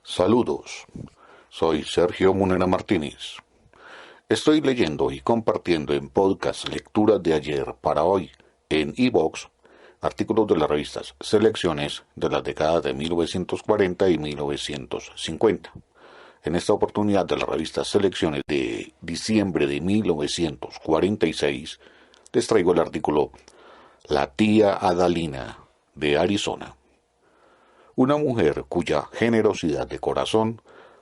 Saludos, soy Sergio Munera Martínez. Estoy leyendo y compartiendo en podcast Lecturas de ayer para hoy en iVoox artículos de las revistas Selecciones de las décadas de 1940 y 1950. En esta oportunidad de las revistas Selecciones de diciembre de 1946 les traigo el artículo La tía Adalina de Arizona. Una mujer cuya generosidad de corazón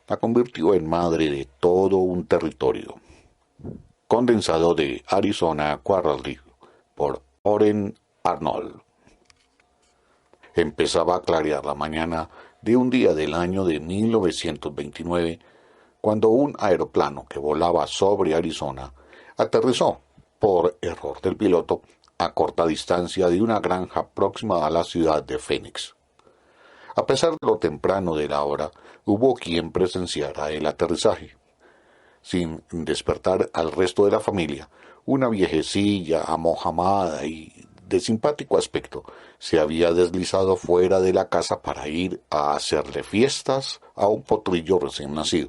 la convirtió en madre de todo un territorio. Condensado de Arizona Quarterly por Oren Arnold. Empezaba a clarear la mañana de un día del año de 1929, cuando un aeroplano que volaba sobre Arizona aterrizó, por error del piloto, a corta distancia de una granja próxima a la ciudad de Phoenix. A pesar de lo temprano de la hora, hubo quien presenciara el aterrizaje. Sin despertar al resto de la familia, una viejecilla amojamada y de simpático aspecto se había deslizado fuera de la casa para ir a hacerle fiestas a un potrillo recién nacido.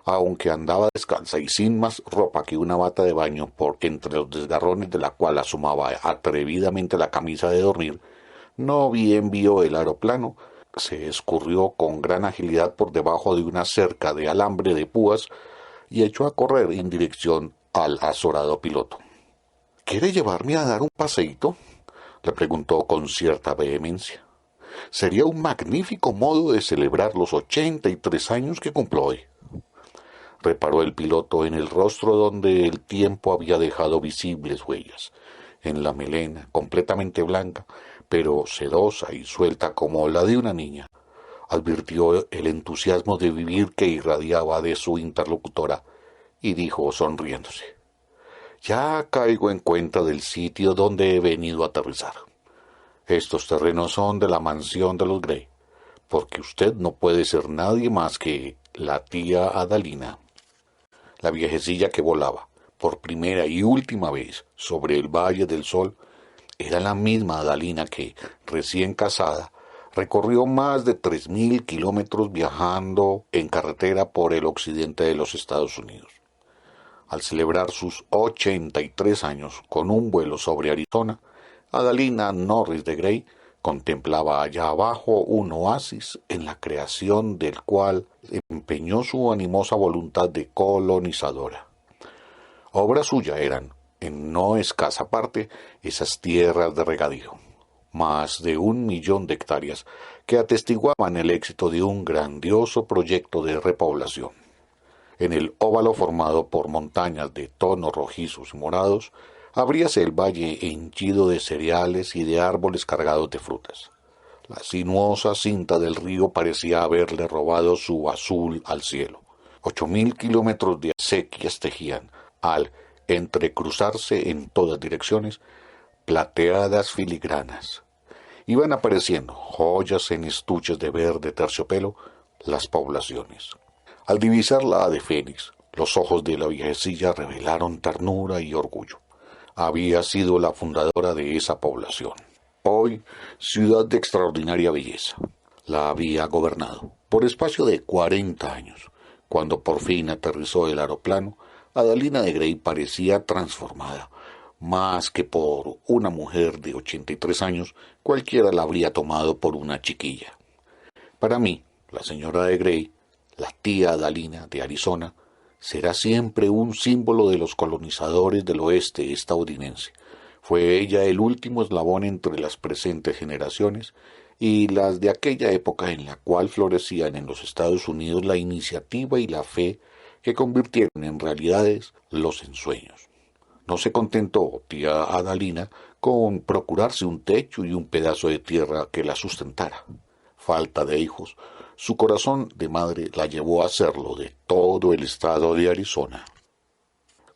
Aunque andaba descalza y sin más ropa que una bata de baño por entre los desgarrones de la cual asomaba atrevidamente la camisa de dormir, no bien vio el aeroplano, se escurrió con gran agilidad por debajo de una cerca de alambre de púas y echó a correr en dirección al azorado piloto. ¿Quiere llevarme a dar un paseíto?, le preguntó con cierta vehemencia. Sería un magnífico modo de celebrar los 83 años que cumplo hoy. Reparó el piloto en el rostro donde el tiempo había dejado visibles huellas, en la melena completamente blanca, pero sedosa y suelta como la de una niña. Advirtió el entusiasmo de vivir que irradiaba de su interlocutora y dijo sonriéndose: «Ya caigo en cuenta del sitio donde he venido a aterrizar. Estos terrenos son de la mansión de los Grey, porque usted no puede ser nadie más que la tía Adalina». La viejecilla que volaba, por primera y última vez, sobre el Valle del Sol, era la misma Adalina que, recién casada, recorrió más de 3.000 kilómetros viajando en carretera por el occidente de los Estados Unidos. Al celebrar sus 83 años con un vuelo sobre Arizona, Adalina Norris de Grey contemplaba allá abajo un oasis en la creación del cual empeñó su animosa voluntad de colonizadora. Obra suya eran, en no escasa parte, esas tierras de regadío, más de 1.000.000 de hectáreas que atestiguaban el éxito de un grandioso proyecto de repoblación. En el óvalo formado por montañas de tonos rojizos y morados, abríase el valle henchido de cereales y de árboles cargados de frutas. La sinuosa cinta del río parecía haberle robado su azul al cielo. 8.000 kilómetros de acequias tejían, al entrecruzarse en todas direcciones, plateadas filigranas. Iban apareciendo, joyas en estuches de verde terciopelo, las poblaciones. Al divisar la de Fénix, los ojos de la viejecilla revelaron ternura y orgullo. Había sido la fundadora de esa población. Hoy, ciudad de extraordinaria belleza. La había gobernado por espacio de 40 años. Cuando por fin aterrizó el aeroplano, Adalina de Grey parecía transformada. Más que por una mujer de 83 años, cualquiera la habría tomado por una chiquilla. Para mí, la señora de Grey, la tía Adalina de Arizona, será siempre un símbolo de los colonizadores del oeste estadounidense. Fue ella el último eslabón entre las presentes generaciones y las de aquella época en la cual florecían en los Estados Unidos la iniciativa y la fe que convirtieron en realidades los ensueños. No se contentó tía Adalina con procurarse un techo y un pedazo de tierra que la sustentara. Falta de hijos, su corazón de madre la llevó a hacerlo de todo el estado de Arizona.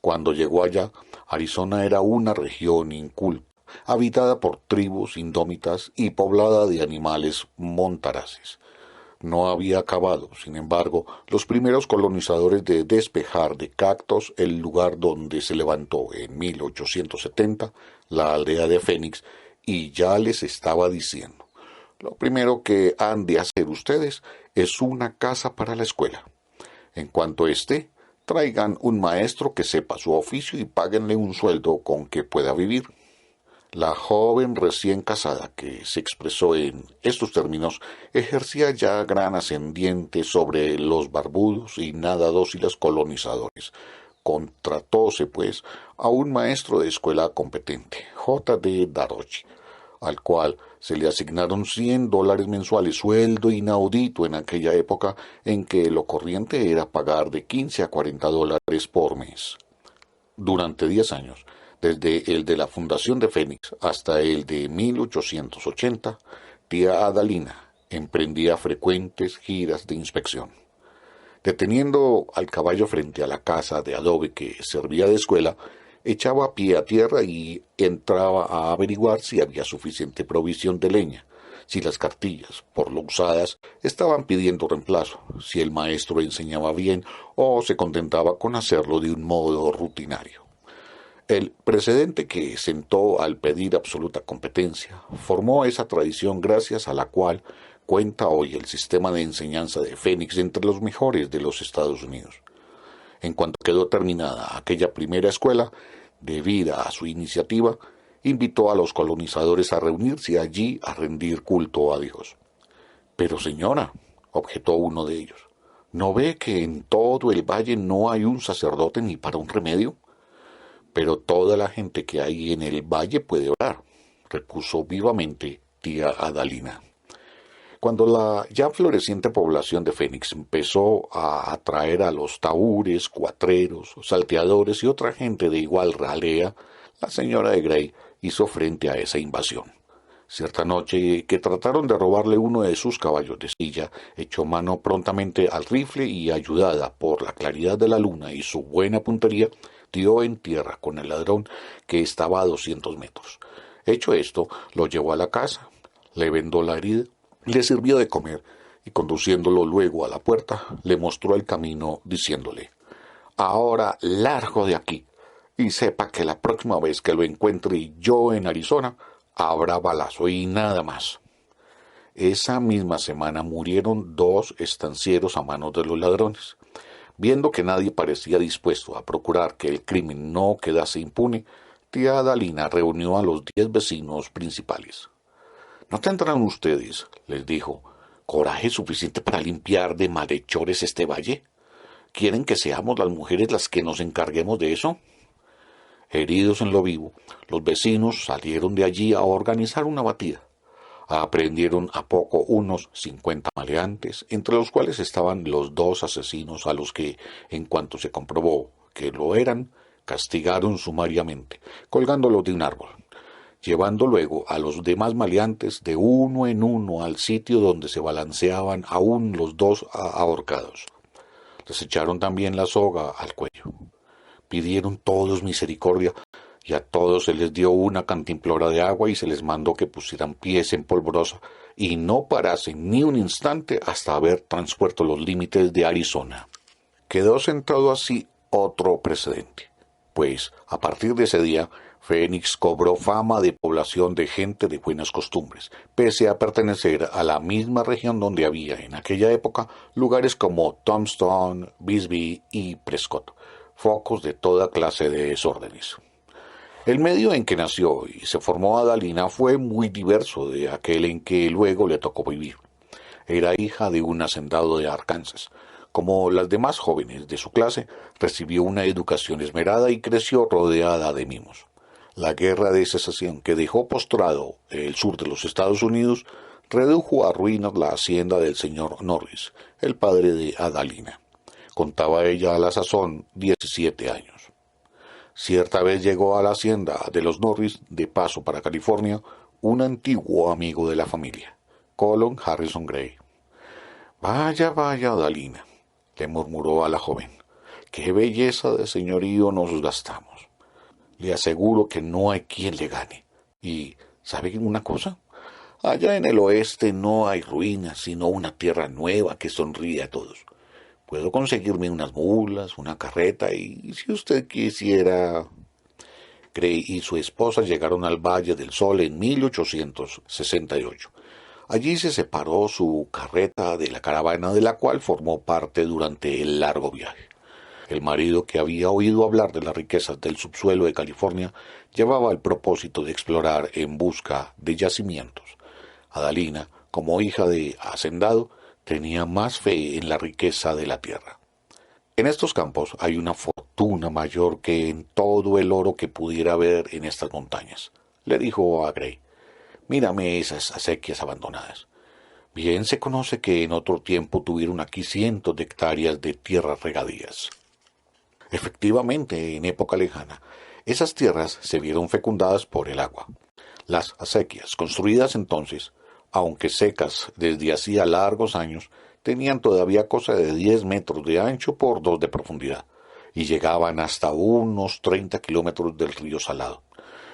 Cuando llegó allá, Arizona era una región inculta, habitada por tribus indómitas y poblada de animales montaraces. No había acabado, sin embargo, los primeros colonizadores de despejar de cactos el lugar donde se levantó en 1870 la aldea de Phoenix, y ya les estaba diciendo: Lo primero que han de hacer ustedes es una casa para la escuela. En cuanto esté, traigan un maestro que sepa su oficio y páguenle un sueldo con que pueda vivir. La joven recién casada, que se expresó en estos términos, ejercía ya gran ascendiente sobre los barbudos y nada dóciles colonizadores. Contratóse, pues, a un maestro de escuela competente, J. D. Darochi, al cual se le asignaron $100 mensuales, sueldo inaudito en aquella época en que lo corriente era pagar de 15 a $40 por mes. Durante 10 años, desde el de la fundación de Fénix hasta el de 1880, tía Adalina emprendía frecuentes giras de inspección. Deteniendo al caballo frente a la casa de adobe que servía de escuela, echaba pie a tierra y entraba a averiguar si había suficiente provisión de leña, si las cartillas, por lo usadas, estaban pidiendo reemplazo, si el maestro enseñaba bien o se contentaba con hacerlo de un modo rutinario. El precedente que sentó al pedir absoluta competencia formó esa tradición gracias a la cual cuenta hoy el sistema de enseñanza de Fénix entre los mejores de los Estados Unidos. En cuanto quedó terminada aquella primera escuela, debida a su iniciativa, invitó a los colonizadores a reunirse allí a rendir culto a Dios. Pero señora, objetó uno de ellos, ¿no ve que en todo el valle no hay un sacerdote ni para un remedio? Pero toda la gente que hay en el valle puede orar, repuso vivamente tía Adalina. Cuando la ya floreciente población de Fénix empezó a atraer a los taúres, cuatreros, salteadores y otra gente de igual ralea, la señora de Grey hizo frente a esa invasión. Cierta noche que trataron de robarle uno de sus caballos de silla, echó mano prontamente al rifle y, ayudada por la claridad de la luna y su buena puntería, dio en tierra con el ladrón que estaba a 200 metros. Hecho esto, lo llevó a la casa, le vendó la herida, le sirvió de comer y conduciéndolo luego a la puerta, le mostró el camino diciéndole, «Ahora largo de aquí y sepa que la próxima vez que lo encuentre yo en Arizona, habrá balazo y nada más». Esa misma semana murieron 2 estancieros a manos de los ladrones. Viendo que nadie parecía dispuesto a procurar que el crimen no quedase impune, tía Adalina reunió a los 10 vecinos principales. «¿No tendrán ustedes», les dijo, «coraje suficiente para limpiar de malhechores este valle? ¿Quieren que seamos las mujeres las que nos encarguemos de eso?». Heridos en lo vivo, los vecinos salieron de allí a organizar una batida. Aprendieron a poco unos 50 maleantes, entre los cuales estaban los 2 asesinos a los que, en cuanto se comprobó que lo eran, castigaron sumariamente, colgándolos de un árbol, llevando luego a los demás maleantes de uno en uno al sitio donde se balanceaban aún los 2 ahorcados. Les echaron también la soga al cuello. Pidieron todos misericordia, y a todos se les dio una cantimplora de agua y se les mandó que pusieran pies en polvorosa y no parasen ni un instante hasta haber transpuesto los límites de Arizona. Quedó sentado así otro precedente, pues a partir de ese día Fénix cobró fama de población de gente de buenas costumbres, pese a pertenecer a la misma región donde había en aquella época lugares como Tombstone, Bisbee y Prescott, focos de toda clase de desórdenes. El medio en que nació y se formó Adalina fue muy diverso de aquel en que luego le tocó vivir. Era hija de un hacendado de Arkansas. Como las demás jóvenes de su clase, recibió una educación esmerada y creció rodeada de mimos. La guerra de secesión que dejó postrado el sur de los Estados Unidos redujo a ruinas la hacienda del señor Norris, el padre de Adalina. Contaba ella a la sazón 17 años. Cierta vez llegó a la hacienda de los Norris, de paso para California, un antiguo amigo de la familia, Colon Harrison Gray. «Vaya, vaya, Adalina», le murmuró a la joven, «qué belleza de señorío nos gastamos. Le aseguro que no hay quien le gane. Y, ¿sabe una cosa? Allá en el oeste no hay ruinas, sino una tierra nueva que sonríe a todos. Puedo conseguirme unas mulas, una carreta, y si usted quisiera...». Gray y su esposa llegaron al Valle del Sol en 1868. Allí se separó su carreta de la caravana de la cual formó parte durante el largo viaje. El marido, que había oído hablar de las riquezas del subsuelo de California, llevaba el propósito de explorar en busca de yacimientos. Adalina, como hija de hacendado, tenía más fe en la riqueza de la tierra. En estos campos hay una fortuna mayor que en todo el oro que pudiera haber en estas montañas, le dijo a Gray. Mírame esas acequias abandonadas. Bien se conoce que en otro tiempo tuvieron aquí cientos de hectáreas de tierras regadías. Efectivamente, en época lejana, esas tierras se vieron fecundadas por el agua. Las acequias, construidas entonces, aunque secas desde hacía largos años, tenían todavía cosa de 10 metros de ancho por 2 de profundidad, y llegaban hasta unos 30 kilómetros del río Salado.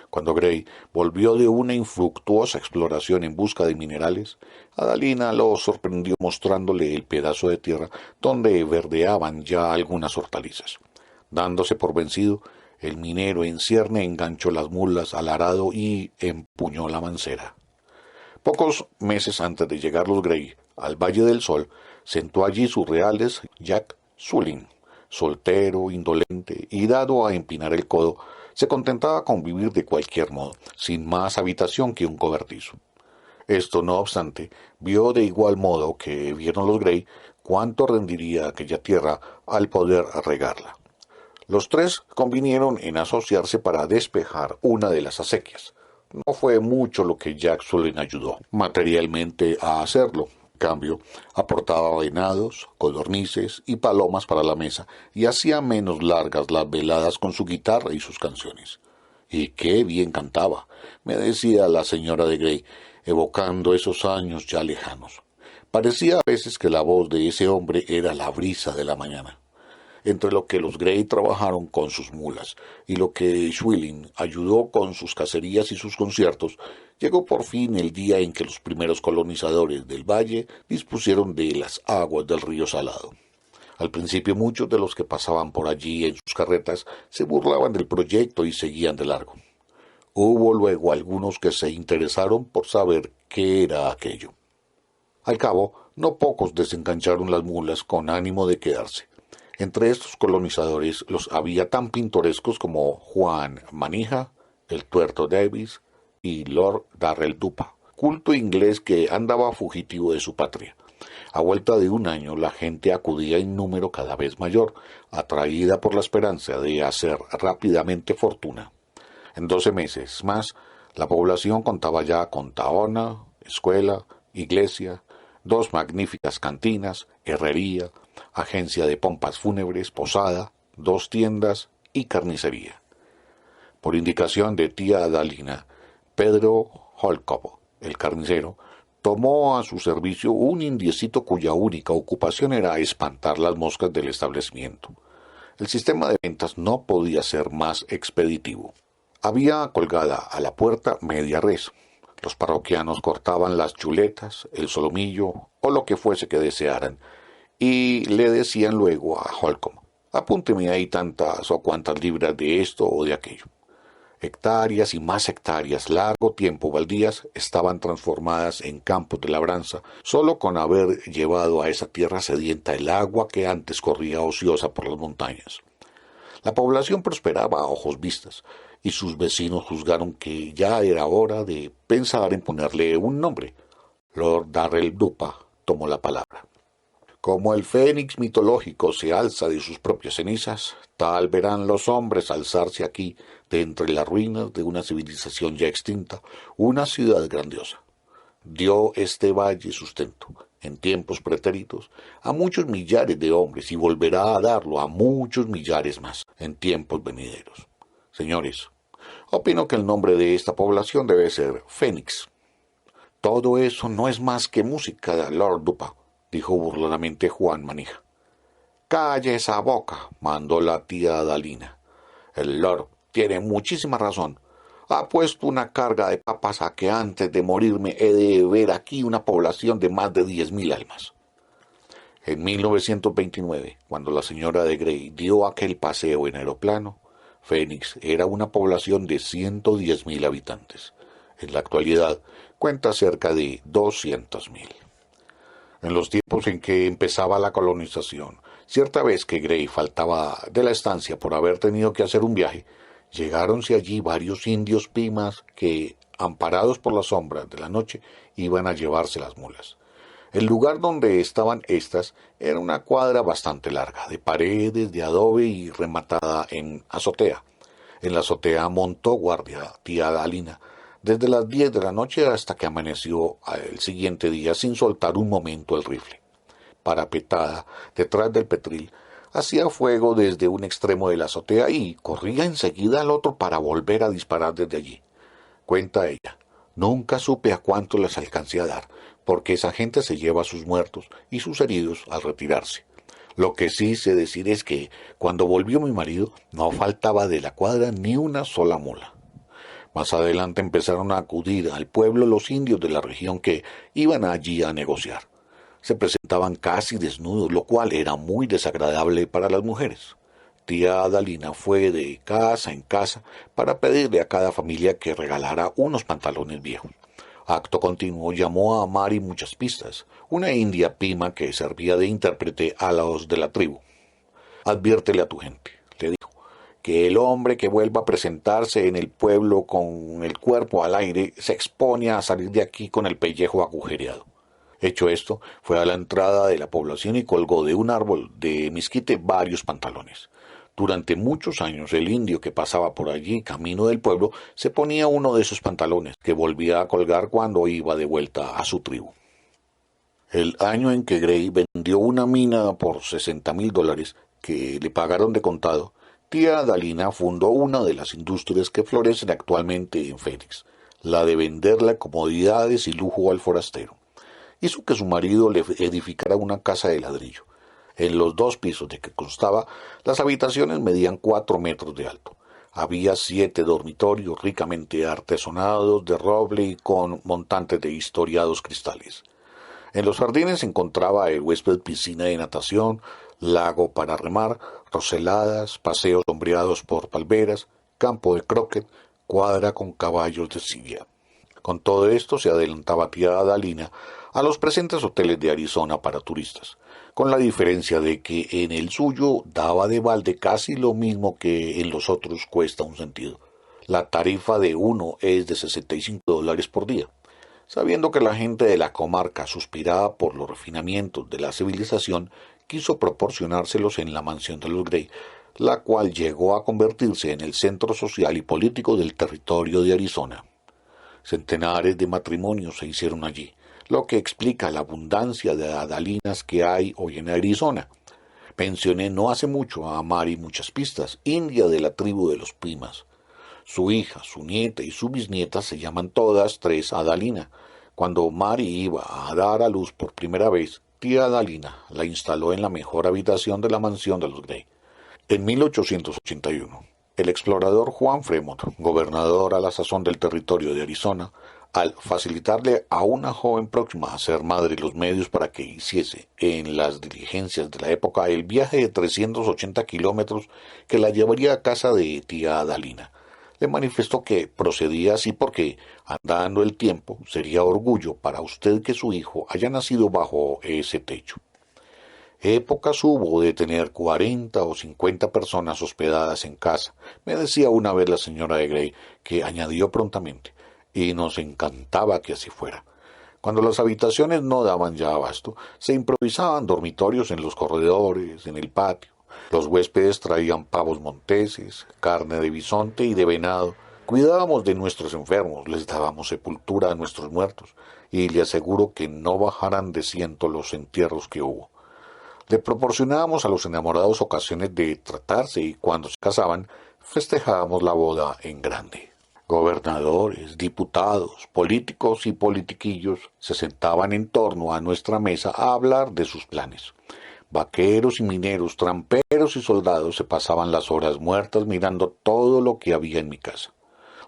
Cuando Gray volvió de una infructuosa exploración en busca de minerales, Adalina lo sorprendió mostrándole el pedazo de tierra donde verdeaban ya algunas hortalizas. Dándose por vencido, el minero en cierne enganchó las mulas al arado y empuñó la mancera. Pocos meses antes de llegar los Gray al Valle del Sol, sentó allí sus reales Jack Sulin. Soltero, indolente y dado a empinar el codo, se contentaba con vivir de cualquier modo, sin más habitación que un cobertizo. Esto, no obstante, vio de igual modo que vieron los Gray cuánto rendiría aquella tierra al poder regarla. Los tres convinieron en asociarse para despejar una de las acequias. No fue mucho lo que Jack Sullivan ayudó materialmente a hacerlo. En cambio, aportaba venados, codornices y palomas para la mesa y hacía menos largas las veladas con su guitarra y sus canciones. Y qué bien cantaba, me decía la señora de Gray, evocando esos años ya lejanos. Parecía a veces que la voz de ese hombre era la brisa de la mañana. Entre lo que los Gray trabajaron con sus mulas y lo que Schwilling ayudó con sus cacerías y sus conciertos, llegó por fin el día en que los primeros colonizadores del valle dispusieron de las aguas del río Salado. Al principio muchos de los que pasaban por allí en sus carretas se burlaban del proyecto y seguían de largo. Hubo luego algunos que se interesaron por saber qué era aquello. Al cabo, no pocos desengancharon las mulas con ánimo de quedarse. Entre estos colonizadores los había tan pintorescos como Juan Manija, el Tuerto Davis y Lord Darrell Dupa, culto inglés que andaba fugitivo de su patria. A vuelta de un año la gente acudía en número cada vez mayor, atraída por la esperanza de hacer rápidamente fortuna. En 12 meses más, la población contaba ya con taona, escuela, iglesia, 2 magníficas cantinas, herrería, agencia de pompas fúnebres, posada, 2 tiendas y carnicería. Por indicación de tía Adalina, Pedro Holcomb, el carnicero, tomó a su servicio un indiecito cuya única ocupación era espantar las moscas del establecimiento. El sistema de ventas no podía ser más expeditivo. Había colgada a la puerta media res. Los parroquianos cortaban las chuletas, el solomillo o lo que fuese que desearan, y le decían luego a Holcomb, apúnteme ahí tantas o cuantas libras de esto o de aquello. Hectáreas y más hectáreas, largo tiempo baldías, estaban transformadas en campos de labranza, solo con haber llevado a esa tierra sedienta el agua que antes corría ociosa por las montañas. La población prosperaba a ojos vistas, y sus vecinos juzgaron que ya era hora de pensar en ponerle un nombre. Lord Darrell Dupa tomó la palabra. Como el fénix mitológico se alza de sus propias cenizas, tal verán los hombres alzarse aquí, de entre las ruinas de una civilización ya extinta, una ciudad grandiosa. Dio este valle sustento, en tiempos pretéritos, a muchos millares de hombres y volverá a darlo a muchos millares más, en tiempos venideros. Señores, opino que el nombre de esta población debe ser Fénix. Todo eso no es más que música, Lord Dupa, dijo burlonamente Juan Manija. Calle esa boca, mandó la tía Adalina. El Lord tiene muchísima razón. Ha puesto una carga de papas a que antes de morirme he de ver aquí una población de más de 10.000 almas. En 1929, cuando la señora de Grey dio aquel paseo en aeroplano, Fénix era una población de 110.000 habitantes. En la actualidad, cuenta cerca de 200.000. En los tiempos en que empezaba la colonización, cierta vez que Gray faltaba de la estancia por haber tenido que hacer un viaje, llegáronse allí varios indios pimas que, amparados por las sombras de la noche, iban a llevarse las mulas. El lugar donde estaban estas era una cuadra bastante larga, de paredes de adobe y rematada en azotea. En la azotea montó guardia tía Dalina, desde las 10 de la noche hasta que amaneció el siguiente día sin soltar un momento el rifle. Parapetada detrás del petril, hacía fuego desde un extremo de la azotea y corría enseguida al otro para volver a disparar desde allí. Cuenta ella: nunca supe a cuánto les alcancé a dar, porque esa gente se lleva a sus muertos y sus heridos al retirarse. Lo que sí sé decir es que, cuando volvió mi marido, no faltaba de la cuadra ni una sola mula. Más adelante empezaron a acudir al pueblo los indios de la región que iban allí a negociar. Se presentaban casi desnudos, lo cual era muy desagradable para las mujeres. Tía Adalina fue de casa en casa para pedirle a cada familia que regalara unos pantalones viejos. Acto continuo llamó a Mari Muchas Pistas, una india pima que servía de intérprete a los de la tribu. Adviértele a tu gente, le dijo, que el hombre que vuelva a presentarse en el pueblo con el cuerpo al aire se expone a salir de aquí con el pellejo agujereado. Hecho esto, fue a la entrada de la población y colgó de un árbol de mezquite varios pantalones. Durante muchos años el indio que pasaba por allí camino del pueblo se ponía uno de esos pantalones que volvía a colgar cuando iba de vuelta a su tribu. El año en que Gray vendió una mina por $60,000 que le pagaron de contado, tía Dalina fundó una de las industrias que florecen actualmente en Phoenix, la de venderle comodidades y lujo al forastero. Hizo que su marido le edificara una casa de ladrillo. En los 2 pisos de que constaba, las habitaciones medían 4 metros de alto. Había 7 dormitorios ricamente artesonados de roble y con montantes de historiados cristales. En los jardines se encontraba el huésped piscina de natación, lago para remar, roseladas, paseos sombreados por palmeras, campo de croquet, cuadra con caballos de silla. Con todo esto se adelantaba tía Adalina a los presentes hoteles de Arizona para turistas, con la diferencia de que en el suyo daba de balde casi lo mismo que en los otros cuesta un sentido. La tarifa de uno es de $65 por día. Sabiendo que la gente de la comarca suspiraba por los refinamientos de la civilización, quiso proporcionárselos en la mansión de los Gray, la cual llegó a convertirse en el centro social y político del territorio de Arizona. Centenares de matrimonios se hicieron allí, lo que explica la abundancia de Adalinas que hay hoy en Arizona. Mencioné no hace mucho a Mari Muchas Pistas, india de la tribu de los Pimas. Su hija, su nieta y su bisnieta se llaman todas 3 Adalina. Cuando Mari iba a dar a luz por primera vez, tía Adalina la instaló en la mejor habitación de la mansión de los Gray. En 1881, el explorador Juan Fremont, gobernador a la sazón del territorio de Arizona, al facilitarle a una joven próxima a ser madre los medios para que hiciese en las diligencias de la época el viaje de 380 kilómetros que la llevaría a casa de tía Adalina, le manifestó que procedía así porque, andando el tiempo, sería orgullo para usted que su hijo haya nacido bajo ese techo. Épocas hubo de tener 40 o 50 personas hospedadas en casa, me decía una vez la señora de Gray, que añadió prontamente, y nos encantaba que así fuera. Cuando las habitaciones no daban ya abasto, se improvisaban dormitorios en los corredores, en el patio. Los huéspedes traían pavos monteses, carne de bisonte y de venado. Cuidábamos de nuestros enfermos, les dábamos sepultura a nuestros muertos, y le aseguro que no bajaran de 100 los entierros que hubo. Le proporcionábamos a los enamorados ocasiones de tratarse y cuando se casaban, festejábamos la boda en grande. Gobernadores, diputados, políticos y politiquillos se sentaban en torno a nuestra mesa a hablar de sus planes. Vaqueros y mineros, tramperos y soldados se pasaban las horas muertas mirando todo lo que había en mi casa.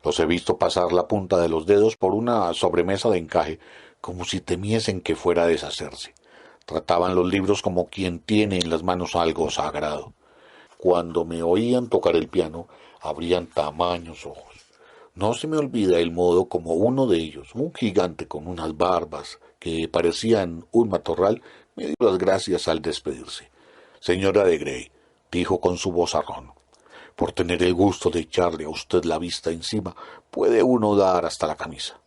Los he visto pasar la punta de los dedos por una sobremesa de encaje, como si temiesen que fuera a deshacerse. Trataban los libros como quien tiene en las manos algo sagrado. Cuando me oían tocar el piano, abrían tamaños ojos. No se me olvida el modo como uno de ellos, un gigante con unas barbas que parecían un matorral, me dio las gracias al despedirse. Señora de Grey, dijo con su vozarrón, por tener el gusto de echarle a usted la vista encima, puede uno dar hasta la camisa.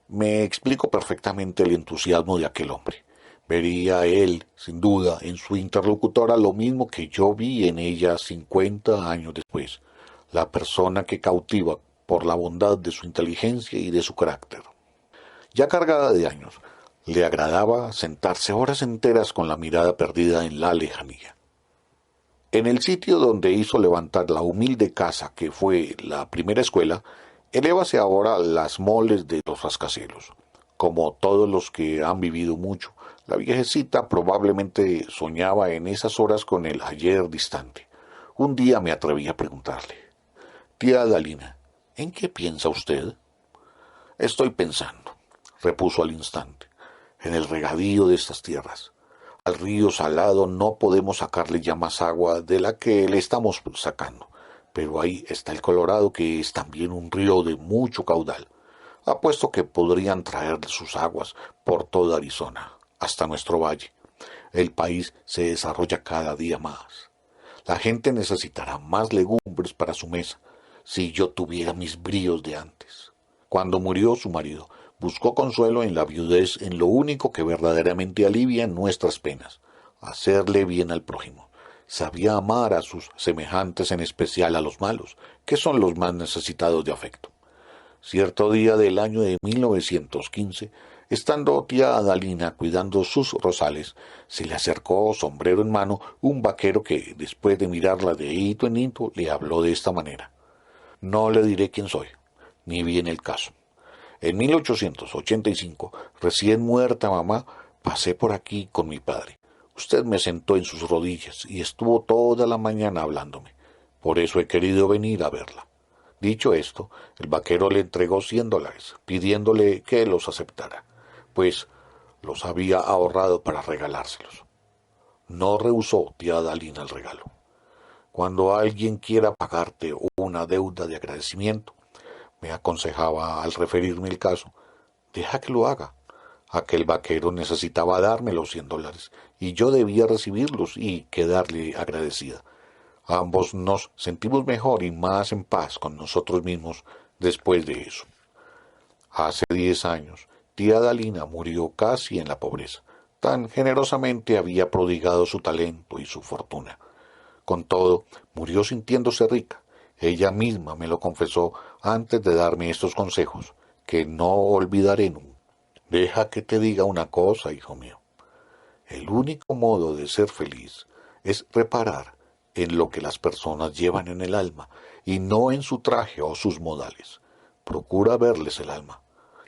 Me explico perfectamente el entusiasmo de aquel hombre. Vería él, sin duda, en su interlocutora lo mismo que yo vi en ella 50 años después, la persona que cautiva por la bondad de su inteligencia y de su carácter. Ya cargada de años, le agradaba sentarse horas enteras con la mirada perdida en la lejanía. En el sitio donde hizo levantar la humilde casa que fue la primera escuela, elévase ahora las moles de los rascacielos. Como todos los que han vivido mucho, la viejecita probablemente soñaba en esas horas con el ayer distante. Un día me atreví a preguntarle, tía Adalina, ¿en qué piensa usted? Estoy pensando, repuso al instante, en el regadío de estas tierras. Al río salado no podemos sacarle ya más agua de la que le estamos sacando, pero ahí está el Colorado, que es también un río de mucho caudal. Apuesto que podrían traer sus aguas por toda Arizona, hasta nuestro valle. El país se desarrolla cada día más. La gente necesitará más legumbres para su mesa, si yo tuviera mis bríos de antes. Cuando murió su marido, buscó consuelo en la viudez en lo único que verdaderamente alivia nuestras penas, hacerle bien al prójimo. Sabía amar a sus semejantes, en especial a los malos, que son los más necesitados de afecto. Cierto día del año de 1915, estando tía Adalina cuidando sus rosales, se le acercó, sombrero en mano, un vaquero que, después de mirarla de hito en hito, le habló de esta manera. No le diré quién soy, ni bien el caso. En 1885, recién muerta mamá, pasé por aquí con mi padre. Usted me sentó en sus rodillas y estuvo toda la mañana hablándome. Por eso he querido venir a verla. Dicho esto, el vaquero le entregó $100, pidiéndole que los aceptara, pues los había ahorrado para regalárselos. No rehusó tía Adalina el regalo. Cuando alguien quiera pagarte una deuda de agradecimiento, me aconsejaba al referirme el caso, deja que lo haga. Aquel vaquero necesitaba darme los $100 y yo debía recibirlos y quedarle agradecida. Ambos nos sentimos mejor y más en paz con nosotros mismos después de eso. Hace 10 años, tía Adalina murió casi en la pobreza. Tan generosamente había prodigado su talento y su fortuna. Con todo, murió sintiéndose rica. Ella misma me lo confesó antes de darme estos consejos, que no olvidaré nunca. Deja que te diga una cosa, hijo mío. El único modo de ser feliz es reparar en lo que las personas llevan en el alma y no en su traje o sus modales. Procura verles el alma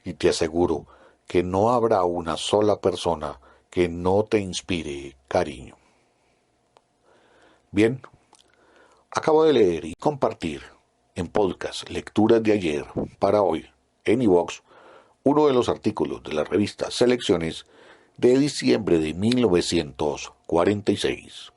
y te aseguro que no habrá una sola persona que no te inspire cariño. Bien, acabo de leer y compartir en podcast Lecturas de ayer para hoy en iVoox uno de los artículos de la revista Selecciones de diciembre de 1946.